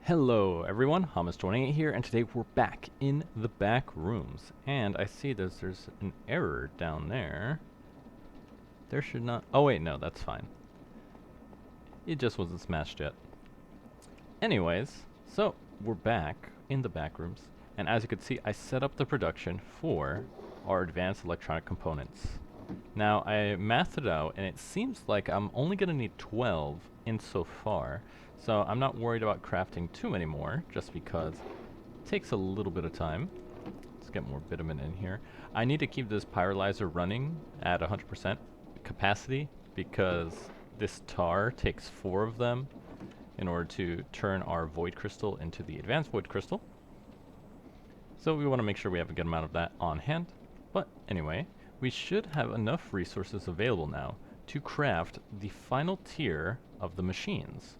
Hello everyone, Hamas28 here, and today we're back in the back rooms. And I see there's an error down there. There should not... Oh wait, no, that's fine. It just wasn't smashed yet. Anyways, so we're back in the back rooms. And as you can see, I set up the production for our advanced electronic components. Now, I mathed it out, and it seems like I'm only going to need 12 insofar. So I'm not worried about crafting too many more, just because it takes a little bit of time. Let's get more bitumen in here. I need to keep this pyrolyzer running at 100% capacity, because this tar takes 4 of them in order to turn our void crystal into the advanced void crystal. So we want to make sure we have a good amount of that on hand. But anyway, we should have enough resources available now to craft the final tier of the machines.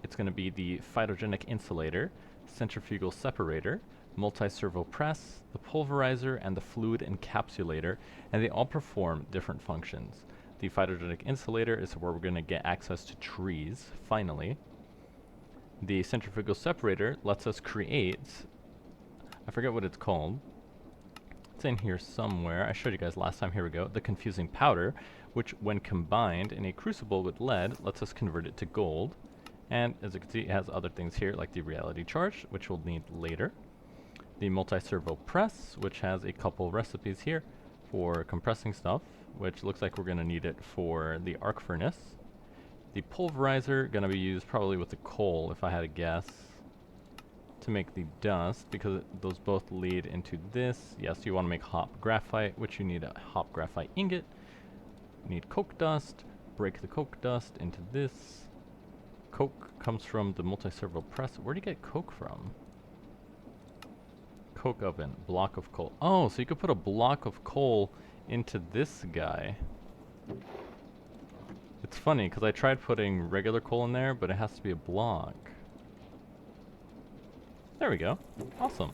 It's going to be the phytogenic insulator, centrifugal separator, multi-servo press, the pulverizer, and the fluid encapsulator, and they all perform different functions. The phytogenic insulator is where we're going to get access to trees, finally. The centrifugal separator lets us create, I forget what it's called. It's in here somewhere. I showed you guys last time. Here we go. The confusing powder, which when combined in a crucible with lead, lets us convert it to gold. And as you can see, it has other things here, like the reality charge, which we'll need later. The multi-servo press, which has a couple recipes here for compressing stuff, which looks like we're going to need it for the arc furnace. The pulverizer, going to be used probably with the coal, if I had to guess, to make the dust, because those both lead into this. Yes, you want to make hop graphite, which you need a hop graphite ingot. You need coke dust, break the coke dust into this. Coke comes from the multi-servo press. Where do you get coke from? Coke oven, block of coal. Oh, so you could put a block of coal into this guy. It's funny, because I tried putting regular coal in there, but it has to be a block. There we go. Awesome.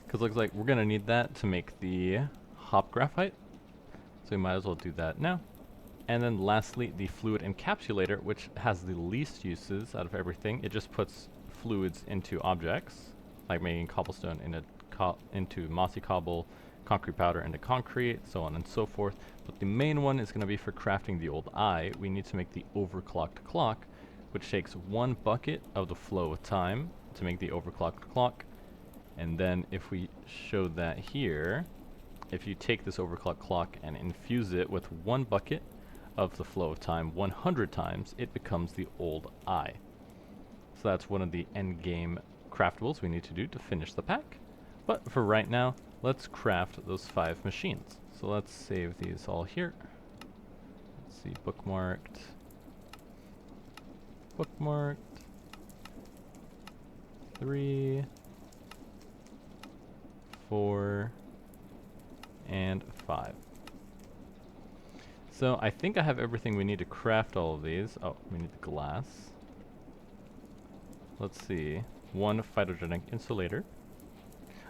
Because it looks like we're going to need that to make the hop graphite. So we might as well do that now. And then lastly, the fluid encapsulator, which has the least uses out of everything. It just puts fluids into objects, like making cobblestone into mossy cobble, concrete powder into concrete, so on and so forth. But the main one is going to be for crafting the old eye. We need to make the overclocked clock, which takes 1 bucket of the flow of time to make the overclocked clock. And then if we show that here, if you take this overclocked clock and infuse it with 1 bucket of the flow of time 100 times, it becomes the old eye. So that's one of the endgame craftables we need to do to finish the pack. But for right now, let's craft those 5 machines. So let's save these all here. Let's see, bookmarked. Bookmarked. 3, 4, and 5. So I think I have everything we need to craft all of these. Oh, we need the glass. Let's see. 1 phytogenic insulator.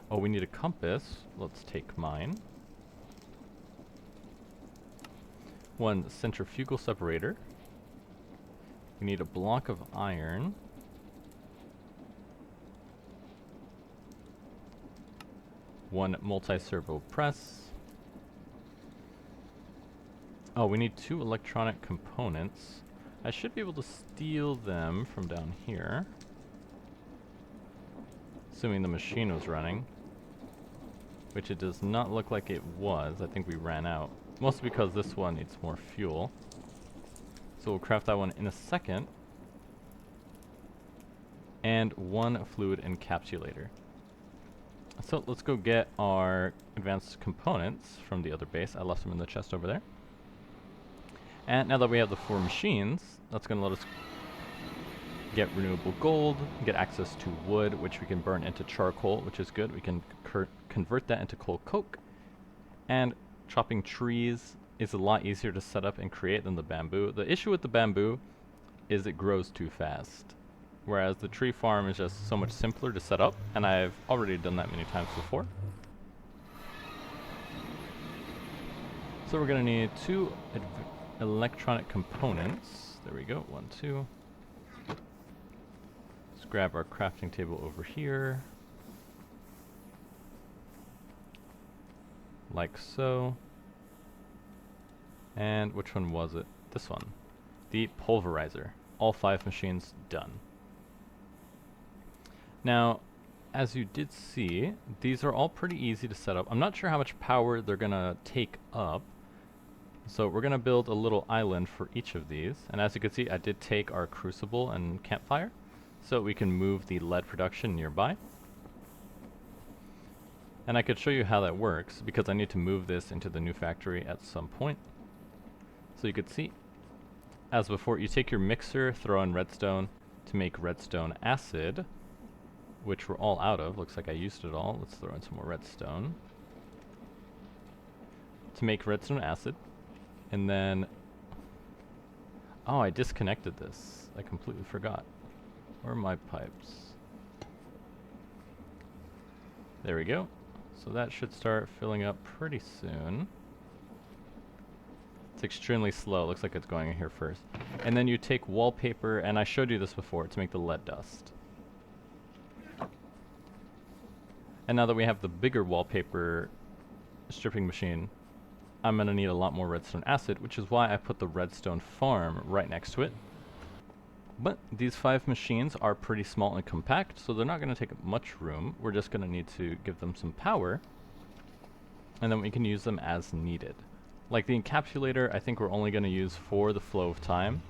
Oh, we need a compass. Let's take mine. 1 centrifugal separator. We need a block of iron. One multi-servo press. Oh, we need 2 electronic components. I should be able to steal them from down here, assuming the machine was running, which it does not look like it was. I think we ran out, mostly because this one needs more fuel. So we'll craft that one in a second. And 1 fluid encapsulator. So let's go get our advanced components from the other base. I left them in the chest over there. And now that we have the 4 machines, that's going to let us get renewable gold, get access to wood, which we can burn into charcoal, which is good. We can convert that into coal coke. And chopping trees is a lot easier to set up and create than the bamboo. The issue with the bamboo is it grows too fast, whereas the tree farm is just so much simpler to set up, and I've already done that many times before. So we're going to need 2 electronic components. There we go. 1, 2. grab our crafting table over here. Like so. And which one was it? This one. The pulverizer. All 5 machines done. Now, as you did see, these are all pretty easy to set up. I'm not sure how much power they're gonna take up. So we're gonna build a little island for each of these. And as you can see, I did take our crucible and campfire, so we can move the lead production nearby. And I could show you how that works, because I need to move this into the new factory at some point. So you could see, as before, you take your mixer, throw in redstone to make redstone acid, which we're all out of. Looks like I used it all. Let's throw in some more redstone to make redstone acid. And then, oh, I disconnected this. I completely forgot. Where are my pipes? There we go. So that should start filling up pretty soon. It's extremely slow. Looks like it's going in here first. And then you take wallpaper, and I showed you this before, to make the lead dust. And now that we have the bigger wallpaper stripping machine, I'm going to need a lot more redstone acid, which is why I put the redstone farm right next to it. But these 5 machines are pretty small and compact, so they're not going to take up much room. We're just going to need to give them some power, and then we can use them as needed. Like the encapsulator, I think we're only going to use for the flow of time,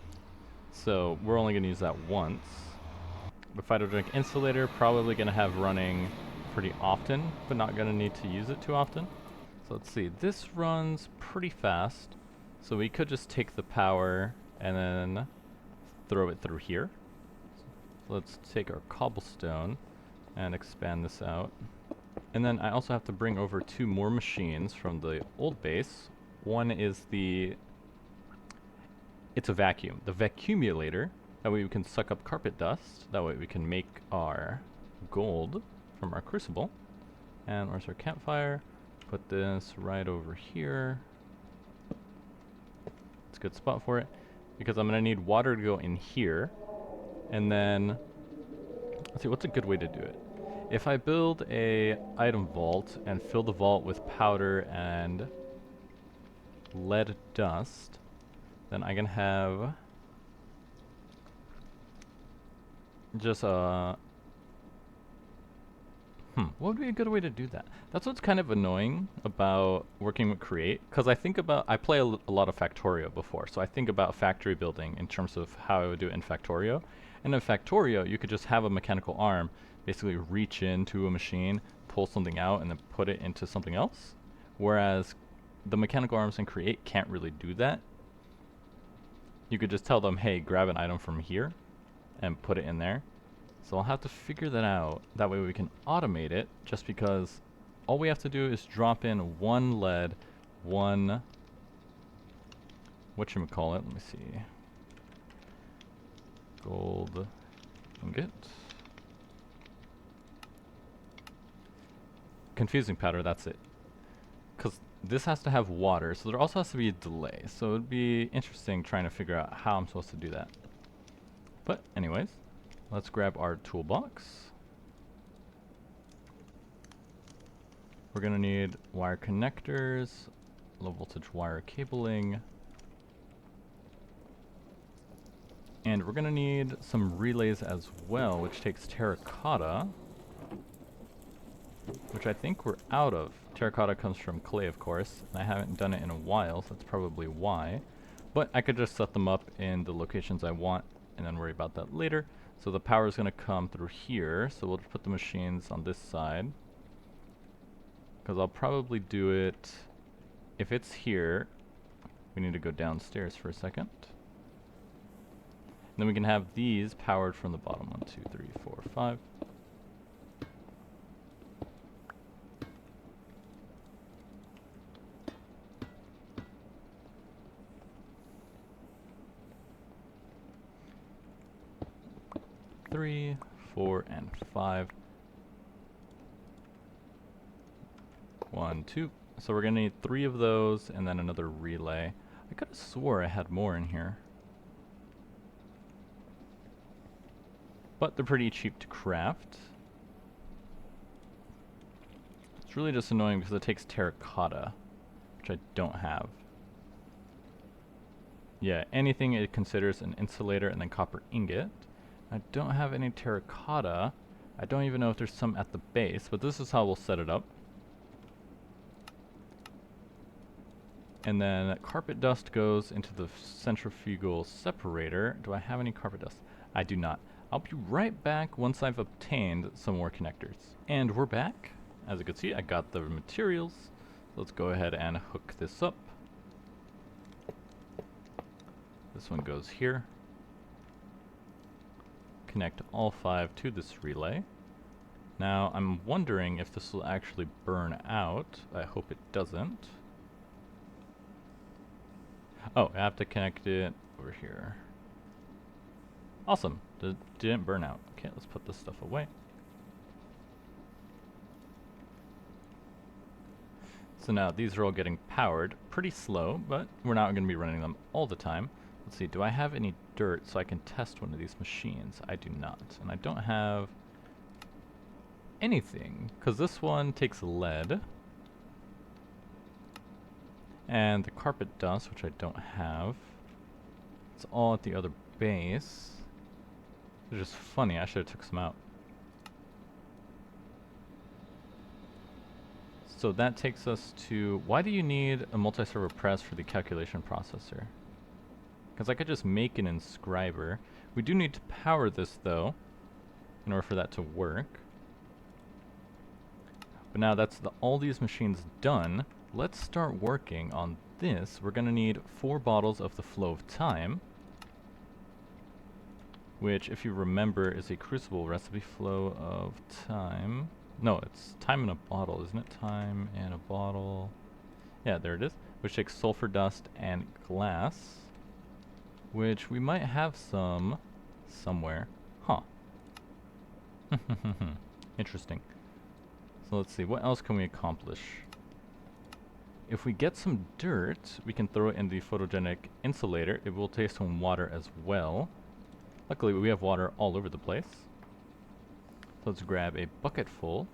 so we're only going to use that once. The phytodrink insulator, probably going to have running pretty often, but not going to need to use it too often. So let's see, this runs pretty fast, so we could just take the power and then throw it through here. So let's take our cobblestone and expand this out. And then I also have to bring over 2 more machines from the old base. One is it's a vacuum, the vacuumulator. That way we can suck up carpet dust. That way we can make our gold from our crucible. And where's our campfire? Put this right over here. It's a good spot for it, because I'm going to need water to go in here. And then, let's see, what's a good way to do it? If I build a item vault and fill the vault with powder and lead dust, then I can have just a... what would be a good way to do that? That's what's kind of annoying about working with Create, because I play a lot of Factorio before, so I think about factory building in terms of how I would do it in Factorio. And in Factorio, you could just have a mechanical arm basically reach into a machine, pull something out, and then put it into something else. Whereas the mechanical arms in Create can't really do that. You could just tell them, hey, grab an item from here and put it in there. So I'll have to figure that out. That way we can automate it, just because all we have to do is drop in 1 lead, 1... whatchamacallit, let me see. Gold ingot. Confusing powder, that's it. Because this has to have water, so there also has to be a delay. So it would be interesting trying to figure out how I'm supposed to do that. But anyways, let's grab our toolbox. We're going to need wire connectors, low voltage wire cabling, and we're going to need some relays as well, which takes terracotta, which I think we're out of. Terracotta comes from clay, of course, and I haven't done it in a while, so that's probably why. But I could just set them up in the locations I want and then worry about that later. So the power is going to come through here, so we'll just put the machines on this side. Because I'll probably do it, if it's here, we need to go downstairs for a second. And then we can have these powered from the bottom. 1, 2, 3, 4, 5. Three, 4, and 5. 1, 2. So we're going to need 3 of those and then another relay. I could have swore I had more in here. but they're pretty cheap to craft. It's really just annoying because it takes terracotta, which I don't have. Yeah, anything it considers an insulator and then copper ingot. I don't have any terracotta. I don't even know if there's some at the base, but this is how we'll set it up. And then carpet dust goes into the centrifugal separator. Do I have any carpet dust? I do not. I'll be right back once I've obtained some more connectors. And we're back. As you can see, I got the materials. Let's go ahead and hook this up. This one goes here. Connect all 5 to this relay. Now, I'm wondering if this will actually burn out. I hope it doesn't. Oh, I have to connect it over here. Awesome. Didn't burn out. Okay, let's put this stuff away. So now these are all getting powered. Pretty slow, but we're not going to be running them all the time. Let's see, do I have any dirt so I can test one of these machines? I do not. And I don't have anything, because this one takes lead. And the carpet dust, which I don't have. It's all at the other base. It's just funny, I should have took some out. So that takes us to, why do you need a multi-server press for the calculation processor? Because I could just make an inscriber. We do need to power this though, in order for that to work. But now that's all these machines done. Let's start working on this. We're going to need 4 bottles of the flow of time, which, if you remember, is a crucible recipe. Flow of time. No, it's time in a bottle, isn't it? Time in a bottle. Yeah, there it is. Which takes sulfur dust and glass, which we might have some somewhere. Huh. Interesting. So let's see, what else can we accomplish? If we get some dirt, we can throw it in the photogenic insulator. It will take some water as well. Luckily, we have water all over the place. So let's grab a bucket full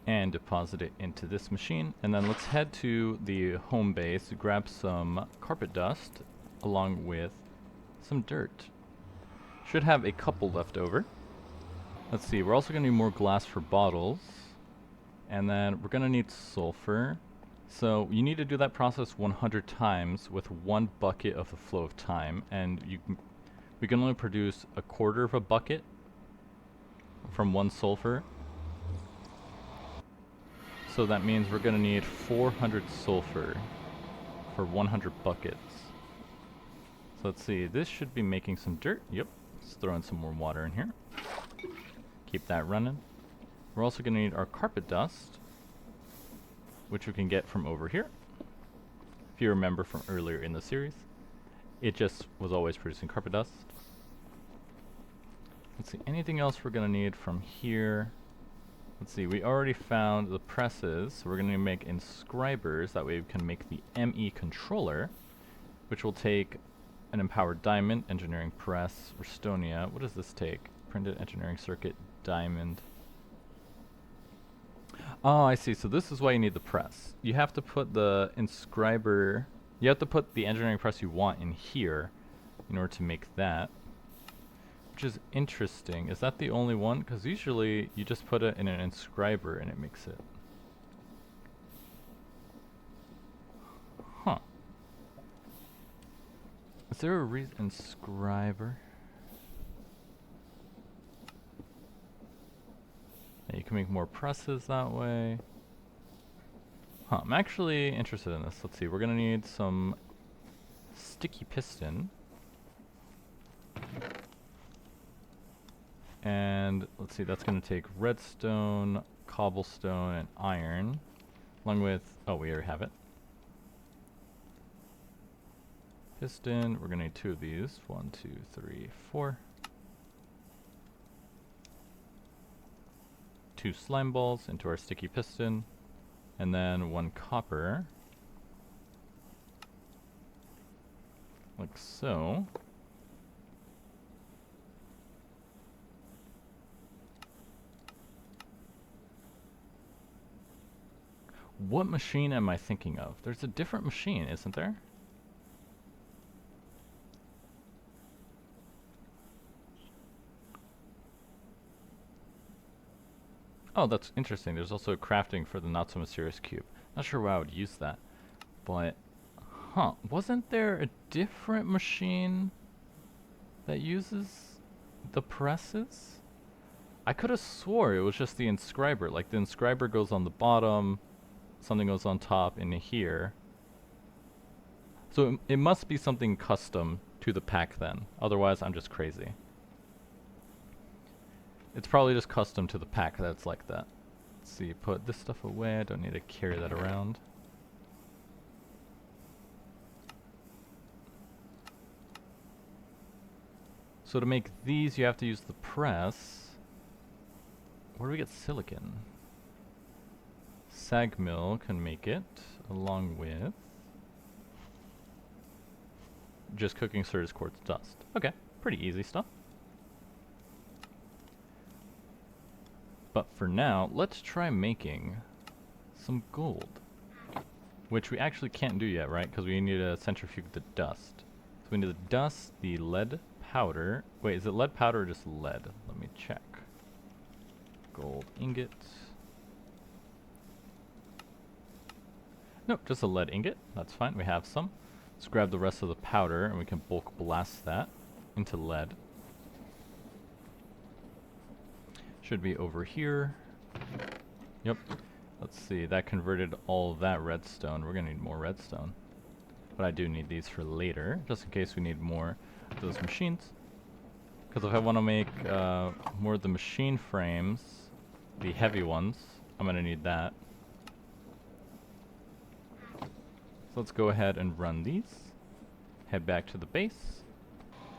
and deposit it into this machine. And then let's head to the home base, grab some carpet dust along with some dirt. Should have a couple left over. Let's see, we're also going to need more glass for bottles. And then we're going to need sulfur. So you need to do that process 100 times with 1 bucket of the flow of time. And we can only produce 1/4 of a bucket from 1 sulfur. So that means we're going to need 400 sulfur for 100 buckets. So let's see, this should be making some dirt. Yep, let's throw in some more water in here. Keep that running. We're also going to need our carpet dust, which we can get from over here. If you remember from earlier in the series, it just was always producing carpet dust. Let's see, anything else we're going to need from here? Let's see, we already found the presses, so we're going to make inscribers. That way we can make the ME controller, which will take an empowered diamond, engineering press, Restonia. What does this take? Printed engineering circuit, diamond. Oh, I see. So this is why you need the press. You have to put the inscriber, you have to put the engineering press you want in here in order to make that. Which is interesting. Is that the only one? Because usually you just put it in an inscriber and it makes it. Huh. Is there a reason? Inscriber? Yeah, you can make more presses that way. Huh, I'm actually interested in this. Let's see, we're gonna need some sticky piston. And let's see, that's going to take redstone, cobblestone, and iron, along with, oh, we already have it. Piston, we're going to need 2 of these. 1, 2, 3, 4. 2 slime balls into our sticky piston, and then 1 copper, like so. What machine am I thinking of? There's a different machine, isn't there? Oh, that's interesting. There's also crafting for the not-so-mysterious cube. Not sure why I would use that, but... Huh, wasn't there a different machine that uses the presses? I could have swore it was just the inscriber. Like, the inscriber goes on the bottom, something goes on top in here. So it must be something custom to the pack then. Otherwise, I'm just crazy. It's probably just custom to the pack that's like that. Let's see, put this stuff away. I don't need to carry that around. So to make these, you have to use the press. Where do we get silicon? Sag mill can make it, along with just cooking Certus quartz dust. Okay, pretty easy stuff. But for now, let's try making some gold. Which we actually can't do yet, right? Because we need to centrifuge the dust. So we need the dust, the lead powder. Wait, is it lead powder or just lead? Let me check. Gold ingot. Nope, just a lead ingot. That's fine, we have some. Let's grab the rest of the powder and we can bulk blast that into lead. Should be over here. Yep. Let's see, that converted all of that redstone. We're gonna need more redstone. But I do need these for later, just in case we need more of those machines. Because if I want to make more of the machine frames, the heavy ones, I'm gonna need that. So let's go ahead and run these. Head back to the base.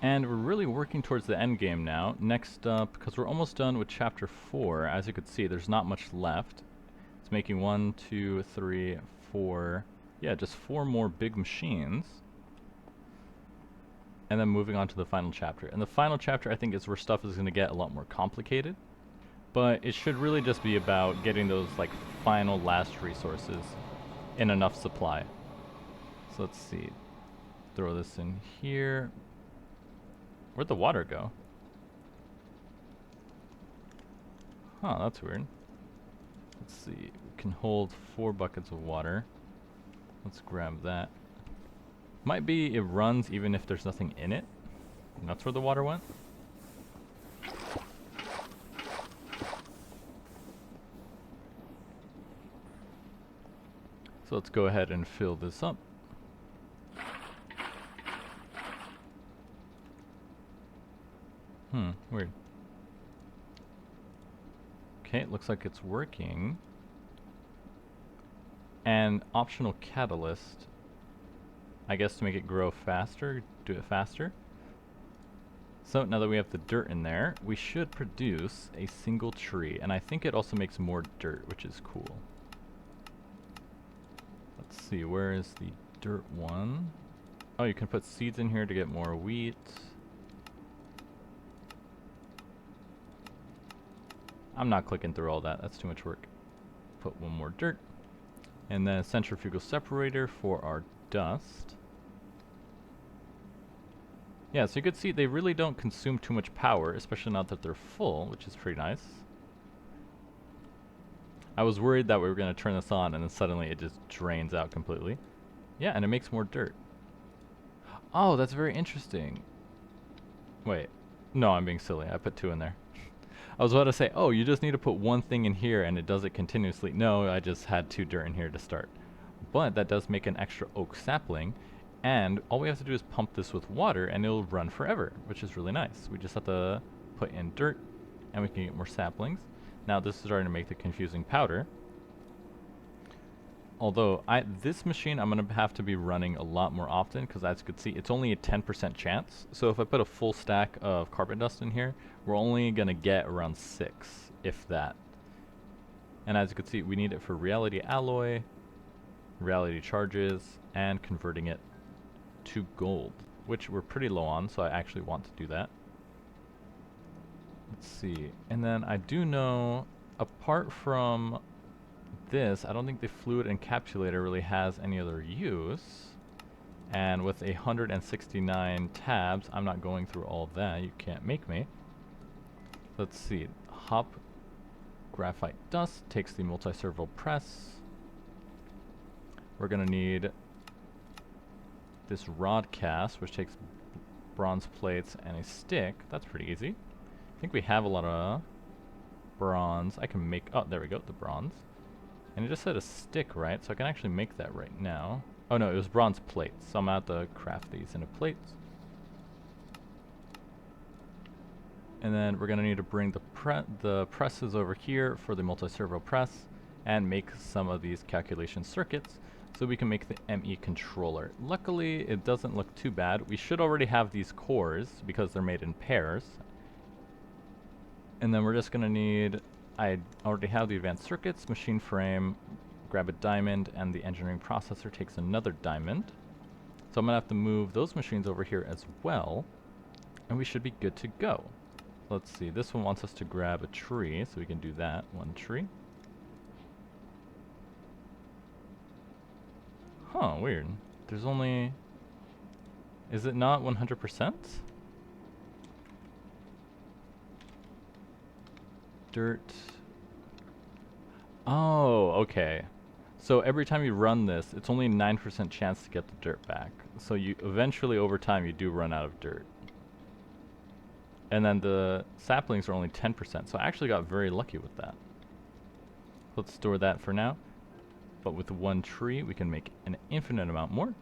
And we're really working towards the end game now. Next up, because we're almost done with chapter 4, as you can see, there's not much left. It's making 1, 2, 3, 4, yeah, just 4 more big machines. And then moving on to the final chapter. And the final chapter, I think, is where stuff is going to get a lot more complicated. But it should really just be about getting those, like, final last resources in enough supply. So let's see. Throw this in here. Where'd the water go? Huh, that's weird. Let's see. We can hold 4 buckets of water. Let's grab that. Might be it runs even if there's nothing in it. And that's where the water went. So let's go ahead and fill this up. Weird. Okay, it looks like it's working. And optional catalyst, I guess to make it grow faster, do it faster. So now that we have the dirt in there, we should produce a single tree. And I think it also makes more dirt, which is cool. Let's see, where is the dirt one? Oh, you can put seeds in here to get more wheat. I'm not clicking through all that, that's too much work. Put one more dirt. And then a centrifugal separator for our dust. Yeah, so you can see they really don't consume too much power, especially now that they're full, which is pretty nice. I was worried that we were going to turn this on and then suddenly it just drains out completely. Yeah, and it makes more dirt. Oh, that's very interesting. Wait. No, I'm being silly. I put 2 in there. I was about to say, oh, you just need to put 1 thing in here and it does it continuously. No, I just had 2 dirt in here to start. But that does make an extra oak sapling, and all we have to do is pump this with water and it'll run forever, which is really nice. We just have to put in dirt and we can get more saplings. Now this is starting to make the confusing powder. Although, this machine I'm going to have to be running a lot more often, because as you can see, it's only a 10% chance. So if I put a full stack of carpet dust in here, we're only going to get around 6, if that. And as you can see, we need it for reality alloy, reality charges, and converting it to gold, which we're pretty low on, so I actually want to do that. Let's see. And then I do know, apart from this, I don't think the fluid encapsulator really has any other use. And with 169 tabs, I'm not going through all that. You can't make me. Let's see. Hop graphite dust takes the multi-servo press. We're going to need this rod cast, which takes bronze plates and a stick. That's pretty easy. I think we have a lot of bronze. I can make... Oh, there we go, the bronze. And it just said a stick, right? So I can actually make that right now. Oh no, it was bronze plates, so I'm going to have to craft these into plates. And then we're going to need to bring the presses over here for the multi-servo press and make some of these calculation circuits so we can make the ME controller. Luckily, it doesn't look too bad. We should already have these cores because they're made in pairs. And then we're just going to need... I already have the advanced circuits, machine frame, grab a diamond, and the engineering processor takes another diamond. So I'm going to have to move those machines over here as well, and we should be good to go. Let's see, this one wants us to grab a tree, so we can do that. One tree. Huh, weird. There's only... Is it not 100%? Dirt. Oh, okay. So every time you run this, it's only 9% chance to get the dirt back. So you eventually, over time, you do run out of dirt. And then the saplings are only 10%, so I actually got very lucky with that. Let's store that for now. But with one tree, we can make an infinite amount more.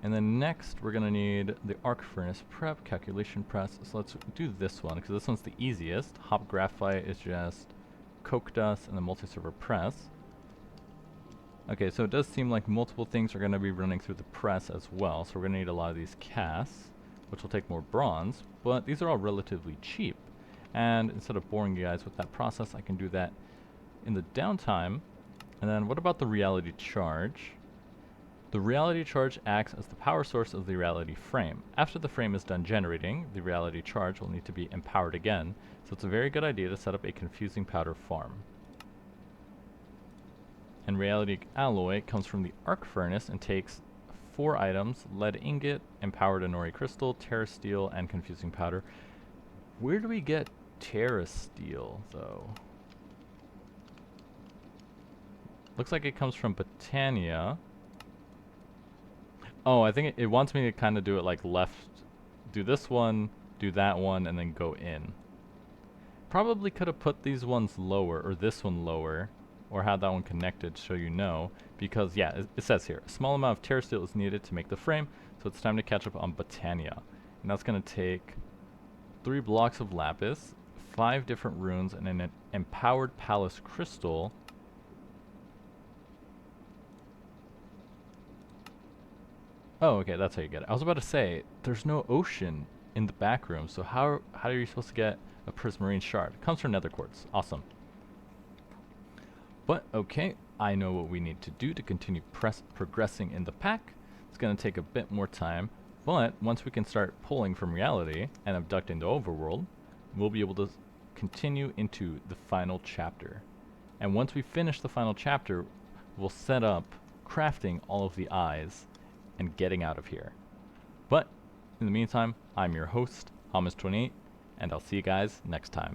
And then next, we're going to need the arc furnace prep, calculation press. So let's do this one, because this one's the easiest. Hop graphite is just coke dust and the multi-servo press. Okay, so it does seem like multiple things are going to be running through the press as well. So we're going to need a lot of these casts, which will take more bronze. But these are all relatively cheap. And instead of boring you guys with that process, I can do that in the downtime. And then what about the reality charge? The reality charge acts as the power source of the reality frame. After the frame is done generating, the reality charge will need to be empowered again, so it's a very good idea to set up a confusing powder farm. And reality alloy comes from the arc furnace and takes 4 items: lead ingot, empowered Inori crystal, terra steel, and confusing powder. Where do we get terra steel, though? Looks like it comes from Botania. Oh, I think it wants me to kind of do it like left, do this one, do that one, and then go in. Probably could have put these ones lower, or this one lower, or had that one connected so you know, because yeah, it says here, a small amount of terra steel is needed to make the frame, so it's time to catch up on Botania. And that's going to take 3 blocks of lapis, 5 different runes, and an empowered palace crystal. Oh, okay, that's how you get it. I was about to say, there's no ocean in the back room, so how are you supposed to get a prismarine shard? It comes from nether quartz. Awesome. But, okay, I know what we need to do to continue progressing in the pack. It's going to take a bit more time, but once we can start pulling from reality and abduct into overworld, we'll be able to continue into the final chapter. And once we finish the final chapter, we'll set up crafting all of the eyes and getting out of here. But in the meantime, I'm your host, Hamas28, and I'll see you guys next time.